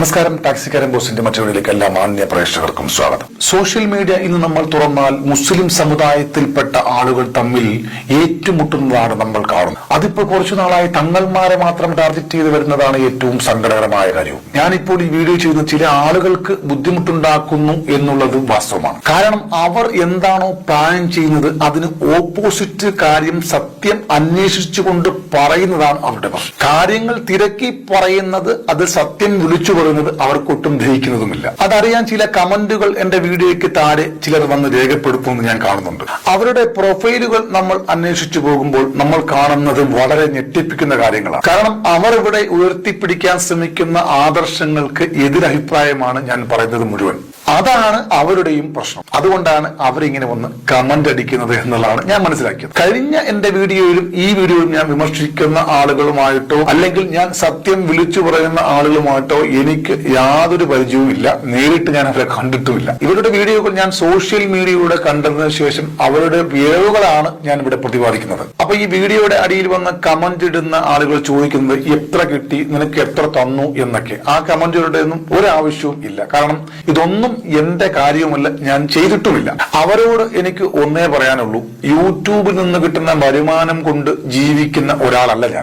നമസ്കാരം. ടാക്സിക്കാരൻ ബോസിന്റെ മറ്റൊരിലേക്ക് എല്ലാ മാന്യ പ്രേക്ഷകർക്കും സ്വാഗതം. സോഷ്യൽ മീഡിയ ഇന്ന് നമ്മൾ തുറന്നാൽ മുസ്ലിം സമുദായത്തിൽപ്പെട്ട ആളുകൾ തമ്മിൽ ഏറ്റുമുട്ടുന്നതാണ് നമ്മൾ കാണുന്നത്. അതിപ്പോ കുറച്ചു നാളായി തങ്ങൾമാരെ മാത്രം ടാർഗറ്റ് ചെയ്ത് വരുന്നതാണ് ഏറ്റവും സങ്കടകരമായ കാര്യം. ഞാനിപ്പോൾ ഈ വീഡിയോ ചെയ്ത് ചില ആളുകൾക്ക് ബുദ്ധിമുട്ടുണ്ടാക്കുന്നു എന്നുള്ളത് വാസ്തവമാണ്. കാരണം അവർ എന്താണോ പ്ലാൻ ചെയ്യുന്നത് അതിന് ഓപ്പോസിറ്റ് കാര്യം സത്യം അന്വേഷിച്ചുകൊണ്ട് പറയുന്നതാണ് അവരുടെ പ്രശ്നം. കാര്യങ്ങൾ തിരക്കി പറയുന്നത് അത് സത്യം വിളിച്ചു പറയുന്നത് അവർക്കൊട്ടും ദഹിക്കുന്നതുമില്ല. അതറിയാൻ ചില കമന്റുകൾ എന്റെ വീഡിയോയ്ക്ക് താഴെ ചിലർ വന്ന് രേഖപ്പെടുത്തുമെന്ന് ഞാൻ കാണുന്നുണ്ട്. അവരുടെ പ്രൊഫൈലുകൾ നമ്മൾ അന്വേഷിച്ചു പോകുമ്പോൾ നമ്മൾ കാണുന്നത് വളരെ ഞെട്ടിപ്പിക്കുന്ന കാര്യങ്ങളാണ്. കാരണം അവർ ഇവിടെ ഉയർത്തിപ്പിടിക്കാൻ ശ്രമിക്കുന്ന ആദർശങ്ങൾക്ക് എതിരഭിപ്രായമാണ് ഞാൻ പറയുന്നത് മുഴുവൻ. അതാണ് അവരുടെയും പ്രശ്നം. അതുകൊണ്ടാണ് അവരിങ്ങനെ വന്ന് കമന്റ് അടിക്കുന്നത് എന്നുള്ളതാണ് ഞാൻ മനസ്സിലാക്കിയത്. കഴിഞ്ഞ എന്റെ വീഡിയോയിലും ഈ വീഡിയോയിലും ഞാൻ വിമർശിക്കുന്ന ആളുകളുമായിട്ടോ അല്ലെങ്കിൽ ഞാൻ സത്യം വിളിച്ചു പറയുന്ന ആളുകളുമായിട്ടോ എനിക്ക് യാതൊരു പരിചയവും ഇല്ല. നേരിട്ട് ഞാൻ അവരെ കണ്ടിട്ടുമില്ല. ഇവരുടെ വീഡിയോകൾ ഞാൻ സോഷ്യൽ മീഡിയയിലൂടെ കണ്ടതിന് ശേഷം അവരുടെ വിളവുകളാണ് ഞാൻ ഇവിടെ പ്രതിപാദിക്കുന്നത്. അപ്പൊ ഈ വീഡിയോയുടെ അടിയിൽ വന്ന് കമന്റ് ഇടുന്ന ആളുകൾ ചോദിക്കുന്നത് എത്ര കിട്ടി, നിനക്ക് എത്ര തന്നു എന്നൊക്കെ. ആ കമന്റുകളുടെ ഒന്നും ഒരാവശ്യവും ഇല്ല. കാരണം ഇതൊന്നും എന്റെ കാര്യവുമല്ല, ഞാൻ ചെയ്തിട്ടുമില്ല. അവരോട് എനിക്ക് ഒന്നേ പറയാനുള്ളൂ, യൂട്യൂബിൽ നിന്ന് കിട്ടുന്ന വരുമാനം കൊണ്ട് ജീവിക്കുന്ന ഒരാളല്ല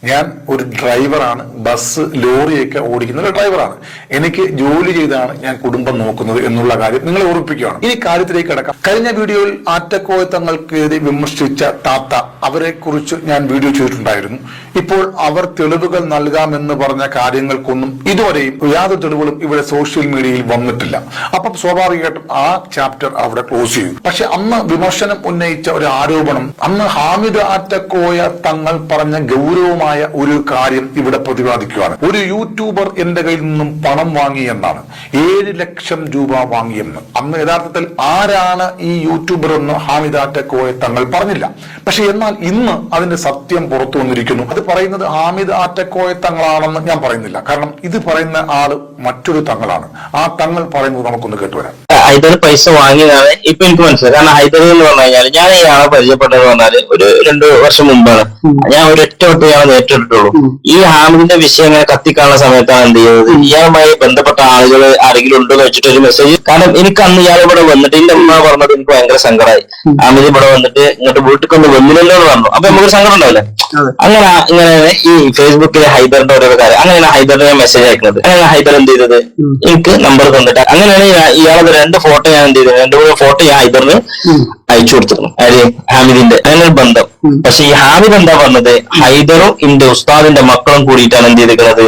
ഞാൻ ഒരു ഡ്രൈവറാണ്. ബസ് ലോറിയൊക്കെ ഓടിക്കുന്ന ഒരു ഡ്രൈവറാണ്. എനിക്ക് ജോലി ചെയ്താണ് ഞാൻ കുടുംബം നോക്കുന്നത് എന്നുള്ള കാര്യം നിങ്ങളെ ഓർമ്മിപ്പിക്കുകയാണ്. ഇനി കാര്യത്തിലേക്ക് കിടക്കാം. കഴിഞ്ഞ വീഡിയോയിൽ ആറ്റക്കോയത്തങ്ങൾക്കെതിരെ വിമർശിച്ച താത്ത, അവരെ കുറിച്ച് ഞാൻ വീഡിയോ ചെയ്തിട്ടുണ്ടായിരുന്നു. ഇപ്പോൾ അവർ തെളിവുകൾ നൽകാമെന്ന് പറഞ്ഞ കാര്യങ്ങൾക്കൊന്നും ഇതുവരെയും യാതൊരു തെളിവുകളും ഇവിടെ സോഷ്യൽ മീഡിയയിൽ വന്നിട്ടില്ല. അപ്പം സ്വാഭാവികമായിട്ടും ആ ചാപ്റ്റർ അവിടെ ക്ലോസ് ചെയ്തു. പക്ഷെ അന്ന് വിമർശനം ഉന്നയിച്ച ഒരു ആരോപണം, അന്ന് ഹാമിദ് ആറ്റക്കോയ തങ്ങൾ പറഞ്ഞ ഗൗരവമായ ഒരു കാര്യം ഇവിടെ പ്രതിപാദിക്കുകയാണ്. ഒരു യൂട്യൂബർ എന്റെ കയ്യിൽ നിന്നും പണം വാങ്ങിയെന്നാണ്, 7 ലക്ഷം രൂപ വാങ്ങിയെന്ന്. അന്ന് യഥാർത്ഥത്തിൽ ആരാണ് ഈ യൂട്യൂബർ എന്ന് ഹാമിദ് ആറ്റക്കോയ തങ്ങൾ പറഞ്ഞില്ല. പക്ഷെ എന്നാൽ ഇന്ന് അതിന്റെ സത്യം പുറത്തു വന്നിരിക്കുന്നു. അത് പറയുന്നത് ഹാമിദ് ആറ്റക്കോയ തങ്ങളാണെന്ന് ഞാൻ പറയുന്നില്ല. കാരണം ഇത് പറയുന്ന ആള് മറ്റൊരു തങ്ങളാണ്. ആ തങ്ങൾ പറയുന്നത് നമുക്കൊന്ന് കേട്ടുവരാം. ഹൈദർ പൈസ വാങ്ങിയതാണ് ഇപ്പൊ എനിക്ക് മനസ്സിലായി. കാരണം ഹൈദർ എന്ന് പറഞ്ഞു കഴിഞ്ഞാൽ ഞാൻ ഇയാളെ പരിചയപ്പെട്ടത് പറഞ്ഞാല് ഒരു 2 വർഷം മുമ്പാണ്. ഞാൻ ഒരൊറ്റ വട്ടം ഇയാളെ നേരിട്ടിട്ടുള്ളൂ. ഈ ഹാമിദിന്റെ വിഷയം ഇങ്ങനെ കത്തിക്കാനുള്ള സമയത്താണ് എന്ത് ചെയ്യുന്നത്, ഇയാളുമായി ബന്ധപ്പെട്ട ആളുകൾ ആരെങ്കിലും ഉണ്ടോ എന്ന് വെച്ചിട്ട് ഒരു മെസ്സേജ്. കാരണം എനിക്ക് അന്ന് ഇയാൾ ഇവിടെ വന്നിട്ട് എന്റെ അമ്മ പറഞ്ഞത് എനിക്ക് ഭയങ്കര സങ്കടമായി. ഹാമിദ് ഇവിടെ വന്നിട്ട് ഇങ്ങോട്ട് വീട്ടിൽ വന്നില്ലല്ലോ എന്ന് പറഞ്ഞു. അപ്പൊ നമുക്കൊരു സങ്കടം ഉണ്ടാവില്ലേ. ഇങ്ങനെയാണ് ഈ ഫേസ്ബുക്കിലെ ഹൈദറിന്റെ ഓരോ കാര്യം. അങ്ങനെയാണ് ഹൈദറിന് ഞാൻ മെസ്സേജ് അയക്കുന്നത്. അങ്ങനെയാണ് ഹൈദർ എന്ത് ചെയ്തത്, എനിക്ക് നമ്പർ തന്നിട്ട് അങ്ങനെയാണ് ഇയാളത് 2 ഫോട്ടോ ഞാൻ എന്ത് ചെയ്തത്, 2 ഫോട്ടോ ഞാൻ ഹൈദറിന് അയച്ചു കൊടുത്തിരുന്നു. ഹാമിദിന്റെ അങ്ങനെ ഒരു ബന്ധം. പക്ഷെ ഈ ഹാമിദ് എന്താ പറഞ്ഞത്, ഹൈദറും എന്റെ ഉസ്താദിന്റെ മക്കളും കൂടിയിട്ടാണ് എന്ത് ചെയ്തിരിക്കുന്നത്,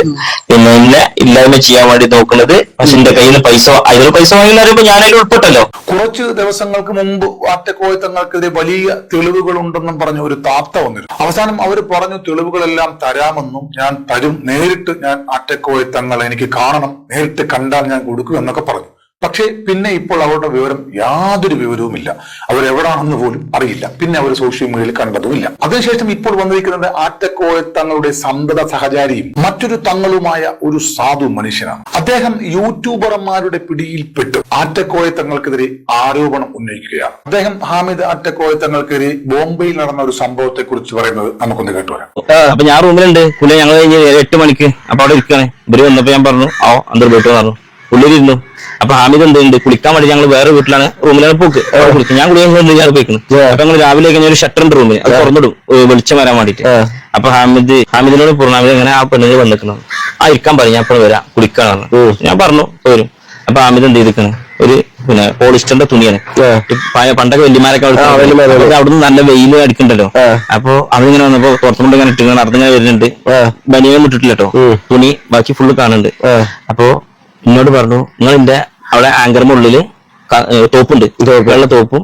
പിന്നെ എന്നെ ഇല്ലായ്മ ചെയ്യാൻ വേണ്ടി നോക്കുന്നത്. പക്ഷെ എന്റെ കയ്യിൽ നിന്ന് ഹൈദർ പൈസ വാങ്ങി അറിയുമ്പോ ഞാനതിൽ ഉൾപ്പെട്ടല്ലോ. കുറച്ച് ദിവസങ്ങൾക്ക് മുമ്പ് ആറ്റക്കോയത്തങ്ങൾക്കെതിരെ വലിയ തെളിവുകൾ ഉണ്ടെന്നും പറഞ്ഞ ഒരു താത്ത വന്നിരുന്നു. അവസാനം അവർ പറഞ്ഞു തെളിവുകളെല്ലാം തരാമെന്നും ഞാൻ തരും, നേരിട്ട് ഞാൻ ആറ്റക്കോയത്തങ്ങൾ എനിക്ക് കാണണം, നേരിട്ട് കണ്ടാൽ ഞാൻ കൊടുക്കും എന്നൊക്കെ പറഞ്ഞു. പക്ഷേ പിന്നെ ഇപ്പോൾ അവരുടെ വിവരം യാതൊരു വിവരവുമില്ല. അവരെവിടാണെന്ന് പോലും അറിയില്ല. പിന്നെ അവർ സോഷ്യൽ മീഡിയയിൽ കണ്ടതുമില്ല. അതിനുശേഷം ഇപ്പോൾ വന്നിരിക്കുന്നത് ആറ്റക്കോയത്തങ്ങളുടെ സന്തത സഹചാരിയും മറ്റൊരു തങ്ങളുമായ ഒരു സാധു മനുഷ്യനാണ്. അദ്ദേഹം യൂട്യൂബർമാരുടെ പിടിയിൽപ്പെട്ട് ആറ്റക്കോയത്തങ്ങൾക്കെതിരെ ആരോപണം ഉന്നയിക്കുകയാണ്. അദ്ദേഹം ഹാമിദ് ആറ്റക്കോയത്തങ്ങൾക്കെതിരെ ബോംബെയിൽ നടന്ന ഒരു സംഭവത്തെ കുറിച്ച് പറയുന്നത് നമുക്കൊന്ന് കേട്ടുവരാം. അപ്പൊ ഞാൻ റൂമിലുണ്ട്. പുള്ളി ഞങ്ങൾ കഴിഞ്ഞ് 8 മണിക്ക് അപ്പൊ അവിടെ ഇരിക്കുകയാണ്. ഇവര് വന്നപ്പോ ഞാൻ പറഞ്ഞു അന്തർ വീട്ടിൽ പറഞ്ഞു. പുള്ളിയിരുന്നു. അപ്പൊ ഹാമിദ് എന്തുണ്ട് കുളിക്കാൻ വേണ്ടി ഞങ്ങൾ വേറെ വീട്ടിലാണ് റൂമിലാണ് പോക്ക്. ഞാൻ കുളിക്കാൻ ഞാൻ പോയിക്കുന്നു. അപ്പൊ ഞങ്ങൾ രാവിലെ കഴിഞ്ഞ ഒരു ഷട്ടറുണ്ട് റൂമിൽ, അത് തുറന്നിടും വെളിച്ചം വരാൻ വേണ്ടിട്ട്. അപ്പൊ ഹാമിദിനോട് പൂർണ്ണാമിദ് ഇങ്ങനെ ആ പെണ്ണിന് വന്നിക്കണം, ഇരിക്കാൻ പറയും, ഞാൻ ഇപ്പോൾ വരാം കുളിക്കാനാണ്. ഞാൻ പറഞ്ഞു വരും. അപ്പൊ ഹാമിദ് എന്ത് ചെയ്തിരിക്കണ്, ഒരു പിന്നെ പോളിസ്റ്ററിന്റെ തുണിയാണ്. പണ്ടൊക്കെ വല്യമാരൊക്കെ അവിടുന്ന് നല്ല വെയിൽ അടിക്കണ്ടല്ലോ. അപ്പൊ അതിങ്ങനെ വന്നപ്പോ പുറത്തുകൊണ്ട് ഇങ്ങനെ ഇട്ടിങ്ങനെ നടന്നിങ്ങനെ വരുന്നുണ്ട്. ബനിയൻ മുട്ടിട്ടില്ലട്ടോ, തുണി ബാക്കി ഫുള്ള് കാണുന്നുണ്ട്. അപ്പൊ എന്നോട് പറഞ്ഞു, നിങ്ങൾ എന്റെ അവിടെ ആങ്കറിന്റെ ഉള്ളില് തോപ്പുണ്ട്, വെള്ള തോപ്പും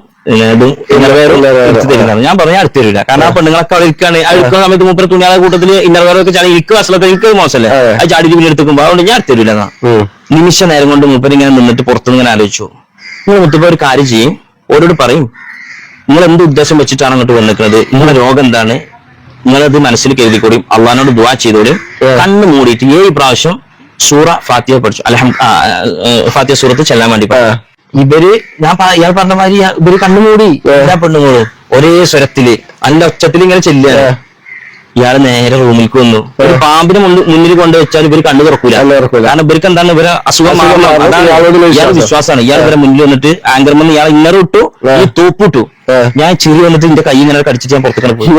ഞാൻ പറഞ്ഞു അടുത്ത് തരില്ല. കാരണം ആ പെണ്ണുങ്ങളൊക്കെ അവിടെ ഇരിക്കാണ്. അടുക്കുന്ന സമയത്ത് മൂപ്പര തുണിയാളെ കൂട്ടത്തില് ഇന്നർവേറൊക്കെ ചാടി എനിക്ക് വസ്ത്രത്തിൽ എനിക്ക് മോശമല്ലേ, അത് ചാടി പിന്നെ എടുത്തുമ്പോ അതുകൊണ്ട് ഞാൻ അടുത്ത് തരില്ല. നിമിഷ നേരം കൊണ്ട് മൂപ്പര് ഇങ്ങനെ നിന്നിട്ട് പുറത്തുനിന്ന് ഇങ്ങനെ ആലോചിച്ചു. നിങ്ങൾ മുത്തപ്പ ഒരു കാര്യം ചെയ്യും, ഓരോട് പറയും നിങ്ങൾ എന്ത് ഉദ്ദേശം വെച്ചിട്ടാണ് അങ്ങോട്ട് വന്നിരിക്കുന്നത്, നിങ്ങളുടെ രോഗം എന്താണ്, നിങ്ങളത് മനസ്സിൽ കരുതിക്കൂടിയും അള്ളാഹിനോട് ദുആ ചെയ്തോടും കണ്ണ് മൂടിയിട്ട് 7 പ്രാവശ്യം സൂറ ഫാത്തിഹ പഠിച്ചു. ഫാത്തിഹ സൂറത്ത് ചെല്ലാൻ വേണ്ടി പറഞ്ഞു. ഇയാൾ പറഞ്ഞ മാതിരി ഇവര് കണ്ണുമൂടി എല്ലാ പെണ്ണുങ്ങളും ഒരേ സ്വരത്തില് നല്ല ഒച്ചത്തിൽ ഇങ്ങനെ ചെല്ലുകയാണ്. ഇയാള് നേരെ റൂമിലേക്ക് വന്നു. ഒരു പാമ്പിനെ മുന്നിൽ കൊണ്ട് വെച്ചാൽ ഇവര് കണ്ണു തുറക്കൂല. കാരണം ഇവർക്ക് എന്താണ് ഇവരെ അസുഖം ഇയാൾ വിശ്വാസമാണ്. ഇയാൾ ഇവരെ മുന്നിൽ വന്നിട്ട് ആങ്കർമെന്ന് ഇയാൾ ഇന്നർ ഇട്ടു, ഈ തോപ്പിട്ടു. ഞാൻ ചിരി വന്നിട്ട് എന്റെ കൈ ഇങ്ങനെ കടിച്ചിട്ട് ഞാൻ പുറത്തേക്കാണ് പോയി.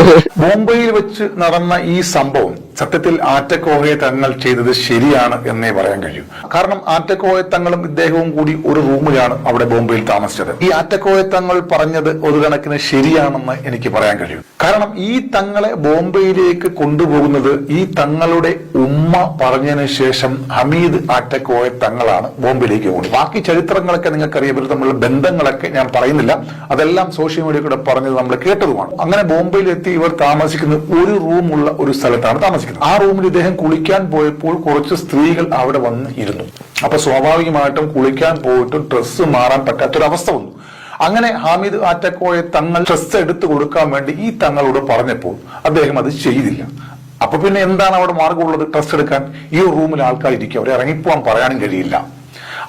മുംബൈയിൽ വെച്ച് നടന്ന ഈ സംഭവം സത്യത്തിൽ ആറ്റക്കോയ തങ്ങൾ ചെയ്തത് ശരിയാണ് എന്നേ പറയാൻ കഴിയൂ. കാരണം ആറ്റക്കോയ തങ്ങളും ഇദ്ദേഹവും കൂടി ഒരു റൂമിലാണ് അവിടെ ബോംബെയിൽ താമസിച്ചത്. ഈ ആറ്റക്കോയ തങ്ങൾ പറഞ്ഞത് ഒരു കണക്കിന് ശരിയാണെന്ന് എനിക്ക് പറയാൻ കഴിയും. കാരണം ഈ തങ്ങളെ ബോംബെയിലേക്ക് കൊണ്ടുപോകുന്നത് ഈ തങ്ങളുടെ ഉമ്മ പറഞ്ഞതിന് ശേഷം ഹമീദ് ആറ്റക്കോയ തങ്ങളാണ് ബോംബെയിലേക്ക് പോകുന്നത്. ബാക്കി ചരിത്രങ്ങളൊക്കെ നിങ്ങൾക്കറിയാം, ഇവർ തമ്മിലുള്ള ബന്ധങ്ങളൊക്കെ ഞാൻ പറയുന്നില്ല, അതെല്ലാം സോഷ്യൽ മീഡിയ കൂടെ പറഞ്ഞത് നമ്മൾ കേട്ടതുമാണ്. അങ്ങനെ ബോംബെയിൽ എത്തി ഇവർ താമസിക്കുന്നത് ഒരു റൂമുള്ള ഒരു സ്ഥലത്താണ് താമസിക്കുന്നത്. ആ റൂമിൽ ഇദ്ദേഹം കുളിക്കാൻ പോയപ്പോൾ കുറച്ച് സ്ത്രീകൾ അവിടെ വന്ന് ഇരുന്നു. അപ്പൊ സ്വാഭാവികമായിട്ടും കുളിക്കാൻ പോയിട്ട് ഡ്രസ്സ് മാറാൻ പറ്റാത്തൊരവസ്ഥ വന്നു. അങ്ങനെ ഹാമിദ് ആറ്റക്കോയ തങ്ങൾ ഡ്രസ്സ് എടുത്തു കൊടുക്കാൻ വേണ്ടി ഈ തങ്ങളോട് പറഞ്ഞപ്പോൾ അദ്ദേഹം അത് ചെയ്തില്ല. അപ്പൊ പിന്നെ എന്താണ് അവിടെ മാർഗമുള്ളത്? ഡ്രസ്സ് എടുക്കാൻ ഈ റൂമിൽ ആൾക്കാർ ഇരിക്കും, അവരെ ഇറങ്ങിപ്പോവാൻ പറയാനും കഴിയില്ല.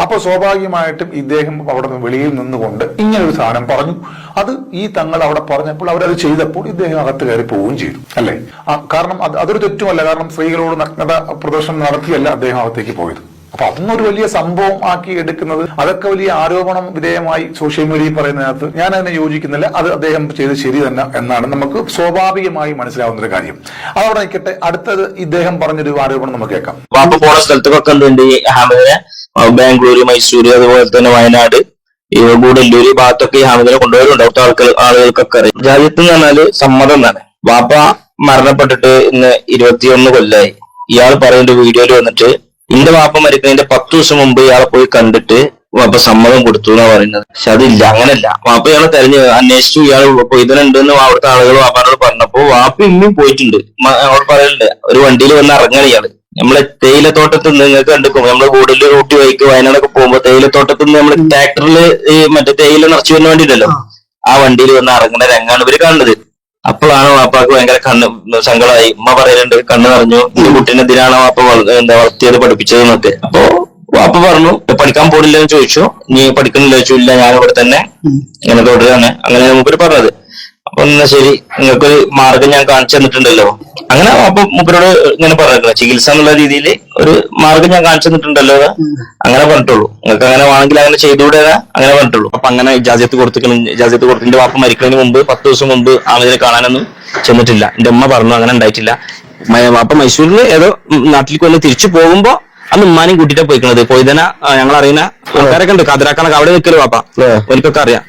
അപ്പൊ സ്വാഭാവികമായിട്ടും ഇദ്ദേഹം അവിടെ വെളിയിൽ നിന്നുകൊണ്ട് ഇങ്ങനൊരു സാധനം പറഞ്ഞു. അത് ഈ തങ്ങൾ അവിടെ പറഞ്ഞപ്പോൾ അവരത് ചെയ്തപ്പോൾ ഇദ്ദേഹം അകത്ത് കയറി പോവുകയും ചെയ്തു, അല്ലേ? കാരണം അതൊരു തെറ്റുമല്ല. കാരണം സ്ത്രീകളോട് നഗ്നത പ്രദർശനം നടത്തിയല്ല അദ്ദേഹം അകത്തേക്ക് പോയത്. അപ്പൊ അതൊന്നൊരു വലിയ സംഭവം ആക്കി എടുക്കുന്നത്, അതൊക്കെ വലിയ ആരോപണം വിധേയമായി സോഷ്യൽ മീഡിയയിൽ പറയുന്നതിനകത്ത് ഞാൻ അതിനെ യോജിക്കുന്നില്ല. അത് അദ്ദേഹം ചെയ്ത് ശരി തന്നെ എന്നാണ് നമുക്ക് സ്വാഭാവികമായി മനസ്സിലാവുന്ന ഒരു കാര്യം. അതവിടെ നിൽക്കട്ടെ. അടുത്തത് ഇദ്ദേഹം പറഞ്ഞൊരു ആരോപണം നമുക്ക് കേൾക്കാം. വാപ്പ പോണ സ്ഥലത്തൊക്കെ ഉണ്ട് ഹാമിദിനെ, ബാംഗ്ലൂര്, മൈസൂര്, അതുപോലെ തന്നെ വയനാട്, ഗൂഡല്ലൂര് ഭാഗത്തൊക്കെ ഈ ഹാമിദിനെ കൊണ്ടുവരുന്നുണ്ട്. അവിടുത്തെ ആളുകൾക്കൊക്കെ അറിയാം. രാജ്യത്ത് എന്ന് പറഞ്ഞാല് സമ്മതം എന്നാണ്. വാപ്പ മരണപ്പെട്ടിട്ട് ഇന്ന് 21 കൊല്ലായി. ഇയാൾ പറയുന്ന വീഡിയോയിൽ വന്നിട്ട് എന്റെ വാപ്പ മരിക്കുന്നതിന്റെ 10 ദിവസം മുമ്പ് ഇയാളെ പോയി കണ്ടിട്ട് വാപ്പ സമ്മതം കൊടുത്തു എന്നാ പറയുന്നത്. പക്ഷെ അതില്ല, അങ്ങനല്ല. വാപ്പ ഇയാളെ അന്വേഷിച്ചു. ഇയാൾ ഇതിനുണ്ടെന്ന് അവിടുത്തെ ആളുകൾ വാപ്പാനോട് പറഞ്ഞപ്പോ വാപ്പ ഇനിയും പോയിട്ടുണ്ട്. അവിടെ പറയലുണ്ട്, ഒരു വണ്ടിയിൽ വന്ന് ഇറങ്ങാൻ ഇയാള്. നമ്മളെ തേയിലത്തോട്ടത്തിൽ നിന്ന് നിങ്ങൾക്ക് കണ്ടിരിക്കും, നമ്മള് കൂടുതൽ റൂട്ടി വൈക്ക് വയനാടൊക്കെ പോകുമ്പോ തേയിലത്തോട്ടത്തിൽ നിന്ന് നമ്മള് ട്രാക്ടറിൽ ഈ മറ്റേ തേയില നിറച്ചു വരുന്ന വണ്ടിയില്ലല്ലോ, ആ വണ്ടിയിൽ വന്ന് ഇറങ്ങുന്ന രംഗാണ് ഇവര് കാണുന്നത്. അപ്പോഴാണ് വാപ്പാക്ക് ഭയങ്കര സങ്കടമായി. ഉമ്മ പറയുന്നുണ്ട്, കണ്ണ് നിറഞ്ഞു, ഈ കുട്ടീനെ എന്തിനാണ് വാപ്പ വളർത്തിയത്, പഠിപ്പിച്ചത് എന്നൊക്കെ. അപ്പൊ വാപ്പ പറഞ്ഞു പഠിക്കാൻ പോണില്ലെന്ന് ചോദിച്ചു. നീ പഠിക്കുന്നില്ല ചോദിച്ചു. ഇല്ല, ഞാനിവിടെ തന്നെ ഇങ്ങനെ തുടരാണ്. അങ്ങനെ മൂപ്പര് പറഞ്ഞത്. അപ്പൊ എന്നാ ശരി, നിങ്ങൾക്കൊരു മാർഗം ഞാൻ കാണിച്ചു തന്നിട്ടുണ്ടല്ലോ. അങ്ങനെ അപ്പൊ മൂപ്പരോട് ഇങ്ങനെ പറഞ്ഞിട്ടുണ്ട്, ചികിത്സ എന്നുള്ള രീതിയിൽ ഒരു മാർഗം ഞാൻ കാണിച്ചു തന്നിട്ടുണ്ടല്ലോ, അങ്ങനെ പറഞ്ഞിട്ടുള്ളൂ. നിങ്ങൾക്ക് അങ്ങനെ വേണമെങ്കിൽ അങ്ങനെ ചെയ്തുകൂടെ, അങ്ങനെ പറഞ്ഞിട്ടുള്ളൂ. അപ്പൊ അങ്ങനെ ഇജാസത്ത് കൊടുത്തു. എന്റെ വാപ്പ മരിക്കുന്നതിന് മുമ്പ് 10 ദിവസം മുമ്പ് ആമിദിനെ കാണാനൊന്നും ചെന്നിട്ടില്ല. എന്റെ അമ്മ പറഞ്ഞു അങ്ങനെ ഉണ്ടായിട്ടില്ല. വാപ്പ മൈസൂരിൽ ഏതോ നാട്ടിലേക്ക് വന്ന് തിരിച്ചു പോകുമ്പോ അന്ന് ഉമ്മാനെയും കൂട്ടിട്ടാ പോയിക്കണത്. പോയിതന ഞങ്ങൾ അറിയുന്ന ആൾക്കാരൊക്കെ ഉണ്ട്, കതിരാക്കാനൊക്കെ അവിടെ നിൽക്കല് വാപ്പ, എനിക്കൊക്കെ അറിയാം.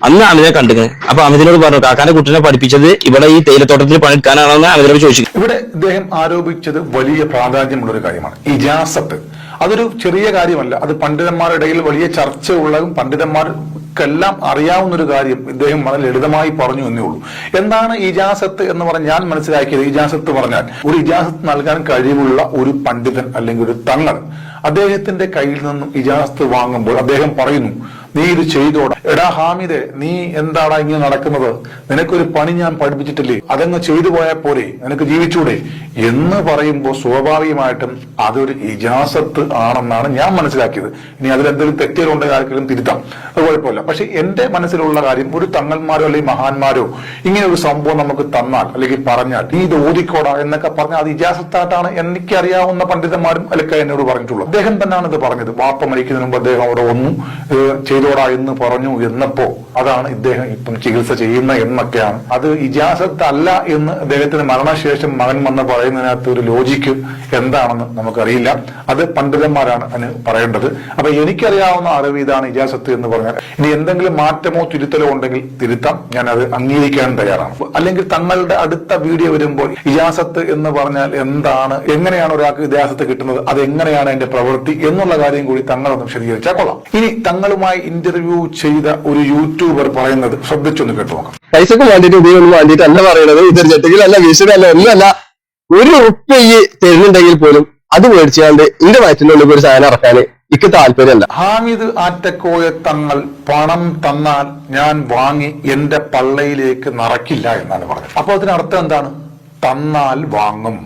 അന്ന് അമിതിനെ കണ്ടിരുന്നത്. അപ്പൊ അമിതിനോട് പറഞ്ഞു, കാക്കാന്റെ കുട്ടിനെ പഠിപ്പിച്ചത് ഇവിടെ ഈ തേയിലത്തോട്ടത്തിൽ പണിയെടുക്കാനാണെന്ന് അമിതിനോട് ചോദിച്ചു. ഇവിടെ ഇദ്ദേഹം ആരോപിച്ചത് വലിയ പ്രാധാന്യമുള്ള ഒരു കാര്യമാണ്, ഇജാസത്ത്. അതൊരു ചെറിയ കാര്യമല്ല. അത് പണ്ഡിതന്മാരുടെ ഇടയിൽ വലിയ ചർച്ചയുള്ളതും പണ്ഡിതന്മാർക്കെല്ലാം അറിയാവുന്ന ഒരു കാര്യം ഇദ്ദേഹം വളരെ ലളിതമായി പറഞ്ഞു എന്നേ ഉള്ളൂ. എന്താണ് ഇജാസത്ത് എന്ന് പറഞ്ഞാൽ ഞാൻ മനസ്സിലാക്കിയത്, ഇജാസത്ത് പറഞ്ഞാൽ ഒരു ഇജാസത്ത് നൽകാൻ കഴിവുള്ള ഒരു പണ്ഡിതൻ അല്ലെങ്കിൽ ഒരു തങ്ങൾ അദ്ദേഹത്തിന്റെ കയ്യിൽ നിന്നും ഇജാസത്ത് വാങ്ങുമ്പോൾ അദ്ദേഹം പറയുന്നു, നീ ഇത് ചെയ്തോടാ, എടാ ഹാമിദെ, നീ എന്താടാ ഇങ്ങനെ നടക്കുന്നത്, നിനക്കൊരു പണി ഞാൻ പഠിപ്പിച്ചിട്ടില്ലേ, അതങ്ങ് ചെയ്തു പോയാൽ പോരെ, നിനക്ക് ജീവിച്ചൂടെ എന്ന് പറയുമ്പോൾ സ്വാഭാവികമായിട്ടും അതൊരു ഇജാസത്ത് ആണെന്നാണ് ഞാൻ മനസ്സിലാക്കിയത്. ഇനി അതിലെന്തെങ്കിലും തെറ്റുകളുണ്ടെങ്കിൽ ആർക്കെങ്കിലും തിരുത്താം, അത് കുഴപ്പമില്ല. പക്ഷെ എന്റെ മനസ്സിലുള്ള കാര്യം, ഒരു തങ്ങന്മാരോ അല്ലെങ്കിൽ മഹാന്മാരോ ഇങ്ങനെ ഒരു സംഭവം നമുക്ക് തന്നാൽ അല്ലെങ്കിൽ പറഞ്ഞാൽ നീ ഇത് ഓതിക്കോടാ എന്നൊക്കെ പറഞ്ഞാൽ അത് ഇജാസത്തായിട്ടാണ് എനിക്കറിയാവുന്ന പണ്ഡിതന്മാരും അല്ലൊക്കെ എന്നോട് പറഞ്ഞിട്ടുള്ളത്. അദ്ദേഹം തന്നെയാണ് ഇത് പറഞ്ഞത്. വാപ്പ മരിക്കുന്നതിന് മുമ്പ് അദ്ദേഹം അവിടെ ഒന്നും ചെയ്തോടാ എന്ന് പറഞ്ഞു എന്നപ്പോ അതാണ് ഇദ്ദേഹം ഇപ്പം ചികിത്സ ചെയ്യുന്ന എന്നൊക്കെയാണ്. അത് ഇജാസത്ത് അല്ല എന്ന് അദ്ദേഹത്തിന് മരണശേഷം മകൻ വന്ന് പറയുന്നതിനകത്ത് ഒരു ലോജിക്ക് എന്താണെന്ന് നമുക്കറിയില്ല. അത് പണ്ഡിതന്മാരാണ് അതിന് പറയേണ്ടത്. അപ്പൊ എനിക്കറിയാവുന്ന അറിവ് ഇതാണ് ഇജാസത്ത് എന്ന് പറഞ്ഞാൽ. ഇനി എന്തെങ്കിലും മാറ്റമോ തിരുത്തലോ ഉണ്ടെങ്കിൽ തിരുത്താം, ഞാൻ അത് അംഗീകരിക്കാൻ തയ്യാറാണ്. അല്ലെങ്കിൽ തങ്ങളുടെ അടുത്ത വീഡിയോ വരുമ്പോൾ ഇജാസത്ത് എന്ന് പറഞ്ഞാൽ എന്താണ്, എങ്ങനെയാണ് ഒരാൾക്ക് ഇജാസത്ത് കിട്ടുന്നത്, അത് എങ്ങനെയാണ് അതിന്റെ പ്രവൃത്തി എന്നുള്ള കാര്യം കൂടി തങ്ങളൊന്ന് വിശദീകരിച്ചാൽ കൊള്ളാം. ഇനി തങ്ങളുമായി ഇന്റർവ്യൂ ചെയ്ത ഒരു യൂട്യൂബർ പറയുന്നത് ശ്രദ്ധിച്ചൊന്ന് കേട്ടു നോക്കാം. പൈസക്ക് വേണ്ടിട്ട് ഇതിനൊന്നും വേണ്ടിട്ട് അല്ല പറയണത്, ഇതൊരു ചെട്ടിക്കലല്ല, വിഷയല്ല, ഒന്നുമല്ല. ഒരു ഉറുപ്പ്യ ഈ തരുന്നുണ്ടെങ്കിൽ പോലും അത് മേടിച്ചാണ്ട് എന്റെ വയറ്റിനുള്ളിൽ ഒരു സാധനം ഇറക്കാന് എനിക്ക് താല്പര്യമല്ല. ഹാമിദ് ആറ്റക്കോയ തങ്ങൾ പണം തന്നാൽ ഞാൻ വാങ്ങി എന്റെ പള്ളയിലേക്ക് നിറക്കില്ല എന്നാണ് പറഞ്ഞത്. അപ്പൊ അതിനർത്ഥം എന്താണ്? തന്നാൽ വാങ്ങും,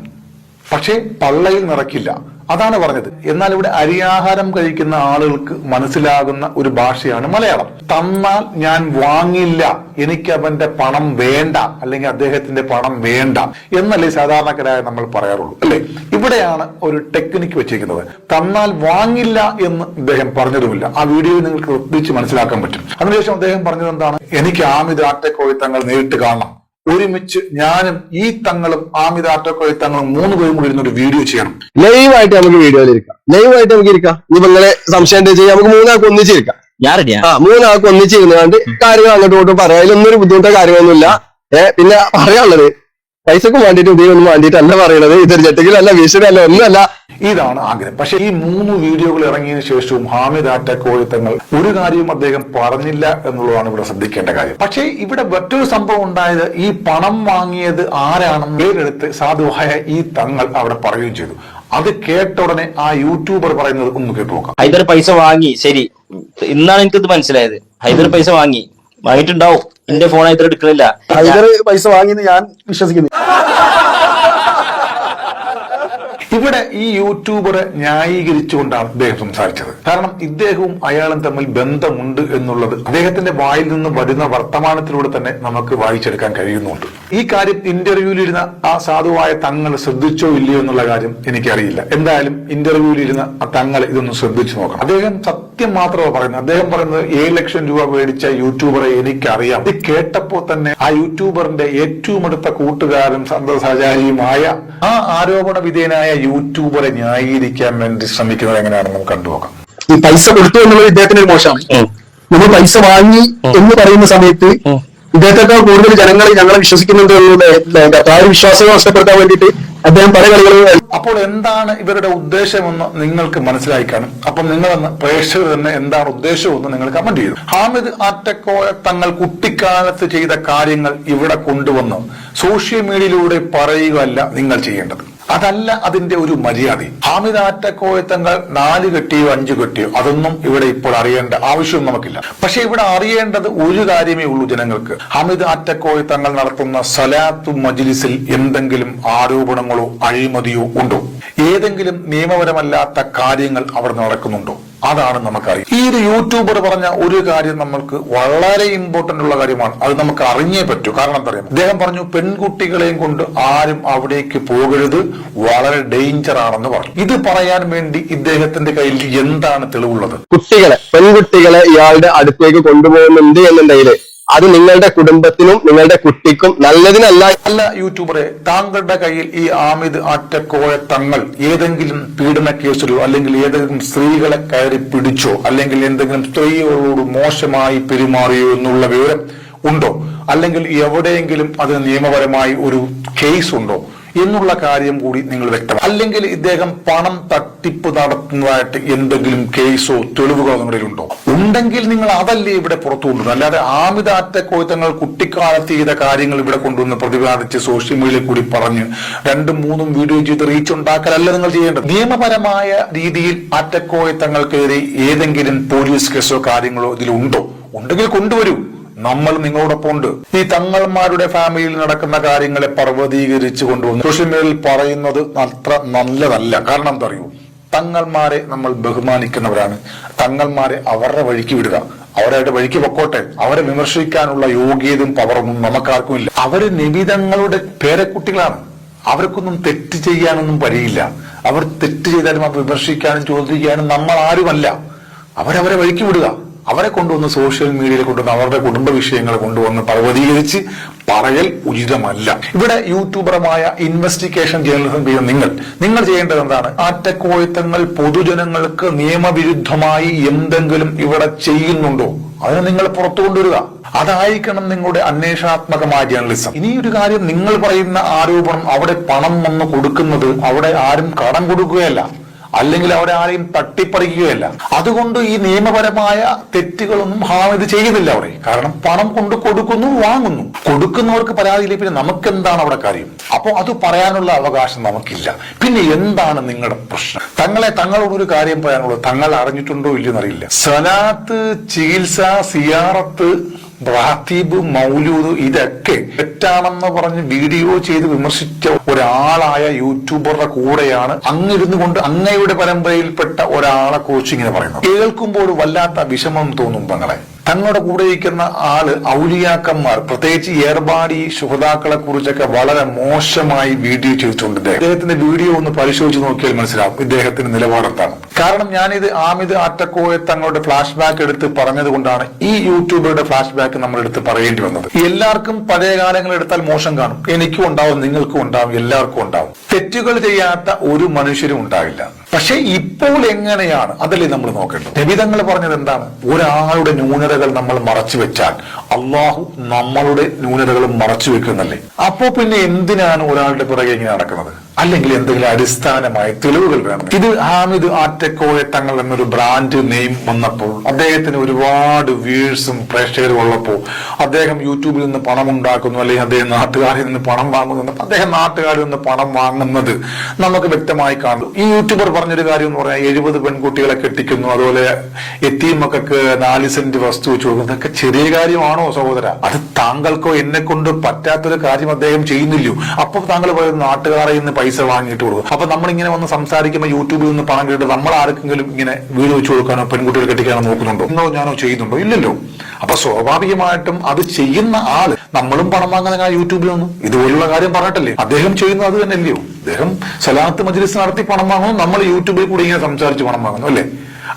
പക്ഷേ പള്ളയിൽ നിറക്കില്ല. അതാണ് പറഞ്ഞത്. എന്നാൽ ഇവിടെ അരിയാഹാരം കഴിക്കുന്ന ആളുകൾക്ക് മനസ്സിലാകുന്ന ഒരു ഭാഷയാണ് മലയാളം. തന്നാൽ ഞാൻ വാങ്ങില്ല, എനിക്ക് അവന്റെ പണം വേണ്ട, അല്ലെങ്കിൽ അദ്ദേഹത്തിന്റെ പണം വേണ്ട എന്നല്ലേ സാധാരണക്കാരായ നമ്മൾ പറയാറുള്ളൂ, അല്ലെ? ഇവിടെയാണ് ഒരു ടെക്നിക്ക് വെച്ചിരിക്കുന്നത്. തന്നാൽ വാങ്ങില്ല എന്ന് ഇദ്ദേഹം പറഞ്ഞതുമില്ല. ആ വീഡിയോയിൽ നിങ്ങൾക്ക് ശ്രദ്ധിച്ച് മനസ്സിലാക്കാൻ പറ്റും. അതിനുശേഷം അദ്ദേഹം പറഞ്ഞത് എന്താണ്? എനിക്ക് ഹാമിദ് ആറ്റക്കോയ തങ്ങൾ നേരിട്ട് കാണണം, ഒരുമിച്ച് ഞാനും ഈ തങ്ങളും ഹാമിദ് ആറ്റക്കോയ തങ്ങളും 3 പേരും കൂടി ഇരുന്നൊരു വീഡിയോ ചെയ്യണം. ലൈവായിട്ട് നമുക്ക് വീഡിയോയിൽ ഇരിക്കാം, ലൈവായിട്ട് നമുക്ക് ഇരിക്കാം. ഇനി നിങ്ങളെ സംശയം എന്താ ചെയ്യാം, നമുക്ക് 3 ആൾക്ക് ഒന്നിച്ചിരിക്കാം. 3 ആൾക്ക് ഒന്നിച്ചിരുന്നുകൊണ്ട് കാര്യങ്ങൾ അങ്ങോട്ടും ഇങ്ങോട്ടും പറയാം. അതിലൊന്നും ബുദ്ധിമുട്ടോ കാര്യങ്ങളൊന്നുമില്ല. പിന്നെ പറയാനുള്ളത്, പൈസക്ക് വേണ്ടിയിട്ട് ഇതിനൊന്നും വേണ്ടിയിട്ടല്ല പറയണത്. ഇതൊരു ജട്ടിക്കലല്ല, ഭീഷണിയല്ല, ഒന്നുമല്ല. ഇതാണ് ആഗ്രഹം. പക്ഷെ ഈ 3 വീഡിയോകൾ ഇറങ്ങിയതിനു ശേഷവും ഹാമിദ് ആറ്റക്കോയ തങ്ങൾ ഒരു കാര്യവും അദ്ദേഹം പറഞ്ഞില്ല എന്നുള്ളതാണ് ഇവിടെ ശ്രദ്ധിക്കേണ്ട കാര്യം. പക്ഷേ ഇവിടെ മറ്റൊരു സംഭവം ഉണ്ടായത്, ഈ പണം വാങ്ങിയത് ആരാണെന്ന് പേരെടുത്ത് സാധുവായ ഈ തങ്ങൾ അവിടെ പറയുകയും ചെയ്തു. അത് കേട്ട ഉടനെ ആ യൂട്യൂബർ പറയുന്നത് ഒന്ന് കേട്ടു നോക്കാം. ഹൈദർ പൈസ വാങ്ങി, ശരി, ഇന്നാണ് എനിക്കിത് മനസ്സിലായത്. ഹൈദർ പൈസ വാങ്ങിയിട്ടുണ്ടാവും. എന്റെ ഫോൺ ഹൈദർ എടുക്കണില്ല. ഹൈദർ പൈസ വാങ്ങിയെന്ന് ഞാൻ വിശ്വസിക്കുന്നു. ഇവിടെ ഈ യൂട്യൂബറെ ന്യായീകരിച്ചുകൊണ്ടാണ് അദ്ദേഹം സംസാരിച്ചത്. കാരണം ഇദ്ദേഹവും അയാളും തമ്മിൽ ബന്ധമുണ്ട് എന്നുള്ളത് അദ്ദേഹത്തിന്റെ വായിൽ നിന്ന് വരുന്ന വർത്തമാനത്തിലൂടെ തന്നെ നമുക്ക് വായിച്ചെടുക്കാൻ കഴിയുന്നുണ്ട്. ഈ കാര്യം ഇന്റർവ്യൂവിലിരുന്ന ആ സാധുവായ തങ്ങൾ ശ്രദ്ധിച്ചോ ഇല്ലയോ എന്നുള്ള കാര്യം എനിക്കറിയില്ല. എന്തായാലും ഇന്റർവ്യൂവിലിരുന്ന ആ തങ്ങൾ ഇതൊന്ന് ശ്രദ്ധിച്ചു നോക്കണം. അദ്ദേഹം സത്യം മാത്രമാണ് പറയുന്നത്. അദ്ദേഹം പറയുന്നത് 7 ലക്ഷം രൂപ മേടിച്ച യൂട്യൂബറെ എനിക്കറിയാം. ഇത് കേട്ടപ്പോ തന്നെ ആ യൂട്യൂബറിന്റെ ഏറ്റവും അടുത്ത കൂട്ടുകാരും സഹചാരിയുമായ ആ ആരോപണ വിധേയനായ യൂട്യൂബറെ ന്യായീകരിക്കാൻ വേണ്ടി ശ്രമിക്കുന്നത് എങ്ങനെയാണെന്ന് നമുക്ക് കണ്ടുപോകാം. ഈ പൈസ കൊടുത്തു എന്നുള്ളത് ഇദ്ദേഹത്തിന് ഒരു മോശമാണ്. നമ്മൾ പൈസ വാങ്ങി എന്ന് പറയുന്ന സമയത്ത് ഇദ്ദേഹത്തെക്കാൾ കൂടുതൽ ജനങ്ങൾ ഞങ്ങളെ വിശ്വസിക്കുന്നുണ്ട് എന്നുള്ള ആ ഒരു വിശ്വാസം നഷ്ടപ്പെടുത്താൻ വേണ്ടിയിട്ട് അദ്ദേഹം പല കളികളും. അപ്പോൾ എന്താണ് ഇവരുടെ ഉദ്ദേശമെന്ന് നിങ്ങൾക്ക് മനസ്സിലായി കാണും. അപ്പം നിങ്ങളെന്ന് പ്രേക്ഷകർ തന്നെ എന്താണ് ഉദ്ദേശമെന്ന് നിങ്ങൾ കമന്റ് ചെയ്തു. ഹാമിദ് ആറ്റക്കോയ തങ്ങൾ കുട്ടിക്കാലത്ത് ചെയ്ത കാര്യങ്ങൾ ഇവിടെ കൊണ്ടുവന്ന് സോഷ്യൽ മീഡിയയിലൂടെ പറയുകയല്ല നിങ്ങൾ ചെയ്യേണ്ടത്. അതല്ല അതിന്റെ ഒരു മര്യാദ. ഹാമിദ് ആറ്റക്കോയ തങ്ങൾ 4 കെട്ടിയോ 5 കെട്ടിയോ അതൊന്നും ഇവിടെ ഇപ്പോൾ അറിയേണ്ട ആവശ്യം നമുക്കില്ല. പക്ഷെ ഇവിടെ അറിയേണ്ടത് ഒരു കാര്യമേ ഉള്ളൂ ജനങ്ങൾക്ക്. ഹാമിദ് ആറ്റക്കോയ തങ്ങൾ നടത്തുന്ന സലാത്തു മജ്ലിസിൽ എന്തെങ്കിലും ആരോപണങ്ങളോ അഴിമതിയോ ഉണ്ടോ? ഏതെങ്കിലും നിയമപരമല്ലാത്ത കാര്യങ്ങൾ അവിടെ നടക്കുന്നുണ്ടോ? അതാണ് നമുക്കറിയാം. ഈ ഒരു യൂട്യൂബർ പറഞ്ഞ ഒരു കാര്യം നമ്മൾക്ക് വളരെ ഇമ്പോർട്ടന്റ് ഉള്ള കാര്യമാണ്. അത് നമുക്ക് അറിഞ്ഞേ പറ്റൂ. കാരണം എന്താ പറയുക, അദ്ദേഹം പറഞ്ഞു പെൺകുട്ടികളെയും കൊണ്ട് ആരും അവിടേക്ക് പോകരുത്, വളരെ ഡേഞ്ചർ ആണെന്ന് പറഞ്ഞു. ഇത് പറയാൻ വേണ്ടി ഇദ്ദേഹത്തിന്റെ കയ്യിൽ എന്താണ് തെളിവുള്ളത്? പെൺകുട്ടികളെ ഇയാളുടെ അടുത്തേക്ക് കൊണ്ടുപോകുന്നുണ്ട് എന്നുണ്ടെങ്കിൽ അത് നിങ്ങളുടെ കുടുംബത്തിനും നിങ്ങളുടെ കുട്ടിക്കും നല്ലതിനല്ല. അല്ല യൂട്യൂബറെ, താങ്കളുടെ കയ്യിൽ ഈ ഹാമിദ് ആറ്റക്കോയ തങ്ങൾ ഏതെങ്കിലും പീഡന കേസിലോ അല്ലെങ്കിൽ ഏതെങ്കിലും സ്ത്രീകളെ കയറി പിടിച്ചോ അല്ലെങ്കിൽ എന്തെങ്കിലും സ്ത്രീകളോട് മോശമായി പെരുമാറിയോ എന്നുള്ള വിവരം ഉണ്ടോ? അല്ലെങ്കിൽ എവിടെയെങ്കിലും അതിന് നിയമപരമായി ഒരു കേസ് ഉണ്ടോ എന്നുള്ള കാര്യം കൂടി നിങ്ങൾ വ്യക്തം. അല്ലെങ്കിൽ ഇദ്ദേഹം പണം തട്ടിപ്പ് നടത്തുന്നതായിട്ട് എന്തെങ്കിലും കേസോ തെളിവുകളോ നിങ്ങളുടെ ഉണ്ടോ? ഉണ്ടെങ്കിൽ നിങ്ങൾ അതല്ലേ ഇവിടെ പുറത്തു കൊണ്ടുവന്നത്. അല്ലാതെ ഹാമിദ് ആറ്റക്കോയ തങ്ങൾ കുട്ടിക്കാലത്ത് ചെയ്ത കാര്യങ്ങൾ ഇവിടെ കൊണ്ടുവന്ന് പ്രതിപാദിച്ച് സോഷ്യൽ മീഡിയയിൽ കൂടി പറഞ്ഞ് 2ഉം 3ഉം വീഡിയോ ചെയ്ത് റീച്ച് ഉണ്ടാക്കലല്ല നിങ്ങൾ ചെയ്യേണ്ടത്. നിയമപരമായ രീതിയിൽ ആറ്റക്കോയ തങ്ങൾക്കെതിരെ ഏതെങ്കിലും പോലീസ് കേസോ കാര്യങ്ങളോ ഇതിലുണ്ടോ? ഉണ്ടെങ്കിൽ കൊണ്ടുവരൂ. നമ്മൾ നിങ്ങളോടൊപ്പം ഉണ്ട്. ഈ തങ്ങൾമാരുടെ ഫാമിലിയിൽ നടക്കുന്ന കാര്യങ്ങളെ പർവ്വതീകരിച്ചു കൊണ്ടുവന്ന് സോഷ്യൽ മീഡിയയിൽ പറയുന്നത് അത്ര നല്ലതല്ല. കാരണം എന്താ അറിയൂ, തങ്ങൾമാരെ നമ്മൾ ബഹുമാനിക്കുന്നവരാണ്. തങ്ങൾമാരെ അവരുടെ വഴിക്ക് വിടുക, അവരുടെ വഴിക്ക് പൊക്കോട്ടെ. അവരെ വിമർശിക്കാനുള്ള യോഗ്യതയും പവറൊന്നും നമുക്കാർക്കും ഇല്ല. അവര് നിബിതങ്ങളുടെ പേരക്കുട്ടികളാണ്. അവർക്കൊന്നും തെറ്റ് ചെയ്യാനൊന്നും കഴിയില്ല. അവർ തെറ്റ് ചെയ്താലും അത് വിമർശിക്കാനും ചോദിക്കാനും നമ്മൾ ആരുമല്ല. അവരവരെ വഴിക്ക് വിടുക. അവരെ കൊണ്ടുവന്ന് സോഷ്യൽ മീഡിയയിൽ കൊണ്ടുവന്ന് അവരുടെ കുടുംബ വിഷയങ്ങൾ കൊണ്ടുവന്ന് പർവ്വതീകരിച്ച് പറയൽ ഉചിതമല്ല. ഇവിടെ യൂട്യൂബറുമായ ഇൻവെസ്റ്റിഗേഷൻ ജേർണലിസം ചെയ്യുന്ന നിങ്ങൾ ചെയ്യേണ്ടത് എന്താണ്? ആറ്റക്കോയ തങ്ങൾ പൊതുജനങ്ങൾക്ക് നിയമവിരുദ്ധമായി എന്തെങ്കിലും ഇവിടെ ചെയ്യുന്നുണ്ടോ? അതിനെ നിങ്ങൾ പുറത്തു കൊണ്ടുവരിക. അതായിരിക്കണം നിങ്ങളുടെ അന്വേഷണാത്മകമായ ജേർണലിസം. ഇനി ഒരു കാര്യം, നിങ്ങൾ പറയുന്ന ആരോപണം അവിടെ പണം വന്ന് കൊടുക്കുന്നത് അവിടെ ആരും കടം കൊടുക്കുകയല്ല, അല്ലെങ്കിൽ അവിടെ ആരെയും തട്ടിപ്പറിക്കുകയല്ല. അതുകൊണ്ട് ഈ നിയമപരമായ തെറ്റുകളൊന്നും ഹാമിദ് ചെയ്യുന്നില്ല അവിടെ. കാരണം പണം കൊണ്ട് കൊടുക്കുന്നു, വാങ്ങുന്നു. കൊടുക്കുന്നവർക്ക് പരാതിയില്ല, പിന്നെ നമുക്കെന്താണ് അവിടെ കാര്യം? അപ്പോ അത് പറയാനുള്ള അവകാശം നമുക്കില്ല. പിന്നെ എന്താണ് നിങ്ങളുടെ പ്രശ്നം? തങ്ങളോടൊരു കാര്യം പറയാനുള്ളത്, തങ്ങൾ അറിഞ്ഞിട്ടുണ്ടോ ഇല്ലെന്നറിയില്ല. സലാത്ത്, ചികിത്സ, സിയാറത്ത് റാത്തീബ്, മൗലൂദ് ഇതൊക്കെ തെറ്റാണെന്ന് പറഞ്ഞ് വീഡിയോ ചെയ്ത് വിമർശിച്ച ഒരാളായ യൂട്യൂബറുടെ കൂടെയാണ് അങ്ങിരുന്നു കൊണ്ട് അങ്ങയുടെ പരമ്പരയിൽപ്പെട്ട ഒരാളെ കുറിച്ച് ഇങ്ങനെ പറയുന്നത്. കേൾക്കുമ്പോൾ വല്ലാത്ത വിഷമം തോന്നും പെങ്ങളെ. തങ്ങളുടെ കൂടെ ഇരിക്കുന്ന ആള് ഔലിയാക്കന്മാർ, പ്രത്യേകിച്ച് ഏർബാടി ശുഹദാക്കളെ കുറിച്ചൊക്കെ വളരെ മോശമായി വീഡിയോ ചെയ്തിട്ടുണ്ട്. ഇദ്ദേഹത്തിന്റെ വീഡിയോ ഒന്ന് പരിശോധിച്ച് നോക്കിയാൽ മനസ്സിലാവും ഇദ്ദേഹത്തിന്റെ നിലപാടെന്താണ്. കാരണം ഞാനിത് ആമിദ് ആറ്റക്കോയ തങ്ങളുടെ ഫ്ലാഷ് ബാക്ക് എടുത്ത് പറഞ്ഞത് കൊണ്ടാണ് ഈ യൂട്യൂബറുടെ ഫ്ലാഷ് ബാക്ക് നമ്മൾ എടുത്ത് പറയേണ്ടി വന്നത്. എല്ലാവർക്കും പഴയ കാലങ്ങൾ എടുത്താൽ മോശം കാണും. എനിക്കും ഉണ്ടാവും, നിങ്ങൾക്കും ഉണ്ടാവും, എല്ലാവർക്കും ഉണ്ടാവും. തെറ്റുകൾ ചെയ്യാത്ത ഒരു മനുഷ്യരും ഉണ്ടാവില്ല. പക്ഷെ ഇപ്പോൾ എങ്ങനെയാണ് അതല്ലേ നമ്മൾ നോക്കേണ്ടത്. നബിതങ്ങൾ പറഞ്ഞത് എന്താണ്? ഒരാളുടെ ന്യൂനതകൾ നമ്മൾ മറച്ചു വെച്ചാൽ അള്ളാഹു നമ്മളുടെ ന്യൂനതകളും മറച്ചു വെക്കുന്നല്ലേ. അപ്പോ പിന്നെ എന്തിനാണ് ഒരാളുടെ പിറകെ ഇങ്ങനെ നടക്കുന്നത്? അല്ലെങ്കിൽ എന്തെങ്കിലും അടിസ്ഥാനമായ തെളിവുകൾ വേണം. ഇത് ഹാമിദ് ആറ്റക്കോയ തങ്ങൾ എന്നൊരു ബ്രാൻഡ് നെയിം വന്നപ്പോൾ അദ്ദേഹത്തിന് ഒരുപാട് വ്യൂവേഴ്സും പ്രേക്ഷകരും ഉള്ളപ്പോൾ അദ്ദേഹം യൂട്യൂബിൽ നിന്ന് പണം ഉണ്ടാക്കുന്നു, അല്ലെങ്കിൽ അദ്ദേഹം നാട്ടുകാരിൽ നിന്ന് പണം വാങ്ങുന്നു. അദ്ദേഹം നാട്ടുകാരിൽ നിന്ന് പണം വാങ്ങുന്നത് നമുക്ക് വ്യക്തമായി കാണുന്നു. ഈ യൂട്യൂബർ പറഞ്ഞൊരു കാര്യം എന്ന് പറഞ്ഞാൽ 70 പെൺകുട്ടികളെ കെട്ടിക്കുന്നു, അതുപോലെ എത്തീം മക്കൾക്ക് 4 സെന്റ് വസ്തു വെച്ച് കൊടുക്കുന്നു. ഇതൊക്കെ ചെറിയ കാര്യമാണോ സഹോദര? അത് താങ്കൾക്കോ എന്നെ കൊണ്ട് പറ്റാത്തൊരു കാര്യം അദ്ദേഹം ചെയ്യുന്നില്ലയോ? അപ്പൊ താങ്കൾ പറയുന്ന നാട്ടുകാരെ നിന്ന് പൈസ വാങ്ങിയിട്ട് കൊടുക്കും. അപ്പൊ നമ്മളിങ്ങനെ വന്ന് സംസാരിക്കുമ്പോൾ യൂട്യൂബിൽ നിന്ന് പണം കിട്ടും, നമ്മൾ ആർക്കെങ്കിലും ഇങ്ങനെ വീട് വെച്ച് കൊടുക്കാനോ പെൺകുട്ടികൾ കെട്ടിക്കാനോ നോക്കുന്നുണ്ടോ? എന്നോ ഞാനോ ചെയ്യുന്നുണ്ടോ? ഇല്ലല്ലോ. അപ്പൊ സ്വാഭാവികമായിട്ടും അത് ചെയ്യുന്ന ആള് നമ്മളും പണം വാങ്ങുന്ന യൂട്യൂബിൽ വന്നു ഇതുപോലുള്ള കാര്യം പറഞ്ഞിട്ടല്ലേ അദ്ദേഹം ചെയ്യുന്നത്? അത് തന്നെയല്ലയോ? അദ്ദേഹം സലാത്ത് മജ്ലിസ് നടത്തി പണം വാങ്ങുന്നു, നമ്മൾ യൂട്യൂബിൽ കൂടി ഇങ്ങനെ സംസാരിച്ച് പണം വാങ്ങുന്നു അല്ലേ?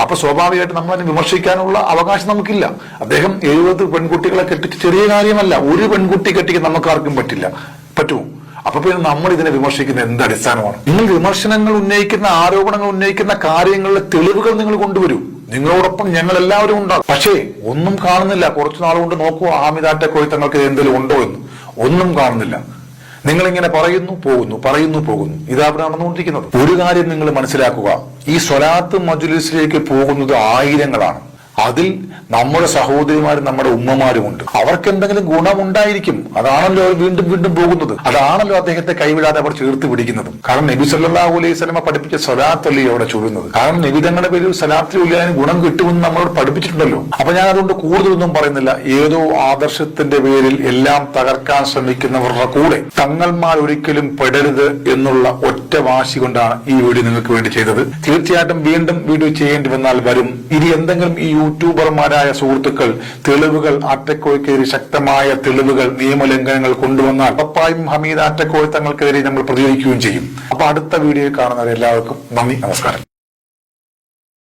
അപ്പൊ സ്വാഭാവികമായിട്ട് നമ്മളതിനെ വിമർശിക്കാനുള്ള അവകാശം നമുക്കില്ല. അദ്ദേഹം 70 പെൺകുട്ടികളെ കെട്ടിച്ച് ചെറിയ കാര്യമല്ല. ഒരു പെൺകുട്ടി കെട്ടിക്കാൻ നമുക്ക് ആർക്കും പറ്റുമോ? അപ്പൊ പിന്നെ നമ്മൾ ഇതിനെ വിമർശിക്കുന്ന എന്ത് അടിസ്ഥാനമാണ്? നിങ്ങൾ വിമർശനങ്ങൾ ഉന്നയിക്കുന്ന, ആരോപണങ്ങൾ ഉന്നയിക്കുന്ന കാര്യങ്ങളിലെ തെളിവുകൾ നിങ്ങൾ കൊണ്ടുവരൂ. നിങ്ങളോടൊപ്പം ഞങ്ങൾ എല്ലാവരും ഉണ്ടാകും. പക്ഷേ ഒന്നും കാണുന്നില്ല. കുറച്ചു നാൾ കൊണ്ട് നോക്കൂ ഹാമിദ് ആറ്റക്കോയ തങ്ങൾക്ക് എന്തെങ്കിലും ഉണ്ടോ എന്ന്. ഒന്നും കാണുന്നില്ല. നിങ്ങളിങ്ങനെ പറയുന്നു പോകുന്നു. ഇതാണ് നടന്നുകൊണ്ടിരിക്കുന്നത്. ഒരു കാര്യം നിങ്ങൾ മനസ്സിലാക്കുക, ഈ സ്വലാത്ത് മജ്ലിസിലേക്ക് പോകുന്നത് ആയിരങ്ങളാണ്. അതിൽ നമ്മുടെ സഹോദരിമാരും നമ്മുടെ ഉമ്മമാരുമുണ്ട്. അവർക്ക് എന്തെങ്കിലും ഗുണമുണ്ടായിരിക്കും. അതാണല്ലോ അവർ വീണ്ടും വീണ്ടും പോകുന്നത്. അതാണല്ലോ അദ്ദേഹത്തെ കൈവിടാതെ അവർ ചേർത്ത് പിടിക്കുന്നത്. കാരണം നബി സല്ലല്ലാഹു അലൈഹി വസല്ലമ പഠിപ്പിച്ച സ്വലാത്തല്ലേ അവിടെ ചൊല്ലുന്നത്. കാരണം നബി തങ്ങളുടെ പേരിൽ സ്വലാത്തിൽ ഉള്ളതിന് ഗുണം കിട്ടുമെന്ന് നമ്മളോട് പഠിപ്പിച്ചിട്ടുണ്ടല്ലോ. അപ്പൊ ഞാൻ അതുകൊണ്ട് കൂടുതലൊന്നും പറയുന്നില്ല. ഏതോ ആദർശത്തിന്റെ പേരിൽ എല്ലാം തകർക്കാൻ ശ്രമിക്കുന്നവരുടെ കൂടെ തങ്ങൾമാർ ഒരിക്കലും പെടരുത് എന്നുള്ള ഒറ്റ വാശി കൊണ്ടാണ് ഈ വീഡിയോ നിങ്ങൾക്ക് വേണ്ടി ചെയ്തത്. തീർച്ചയായിട്ടും വീണ്ടും വീഡിയോ ചെയ്യേണ്ടി വന്നാൽ വരും. ഇനി എന്തെങ്കിലും ഈ യൂട്യൂബർമാരായ സുഹൃത്തുക്കൾ തെളിവുകൾ, ആറ്റക്കോയ്ക്കെതിരെ ശക്തമായ തെളിവുകൾ, നിയമലംഘനങ്ങൾ കൊണ്ടുവന്നാൽ ഉറപ്പായും ഹമീദ് ആറ്റക്കോയ തങ്ങൾക്കെതിരെ നമ്മൾ പ്രതികരിക്കുകയും ചെയ്യും. അപ്പൊ അടുത്ത വീഡിയോയിൽ കാണുന്നവരെല്ലാവർക്കും നന്ദി, നമസ്കാരം.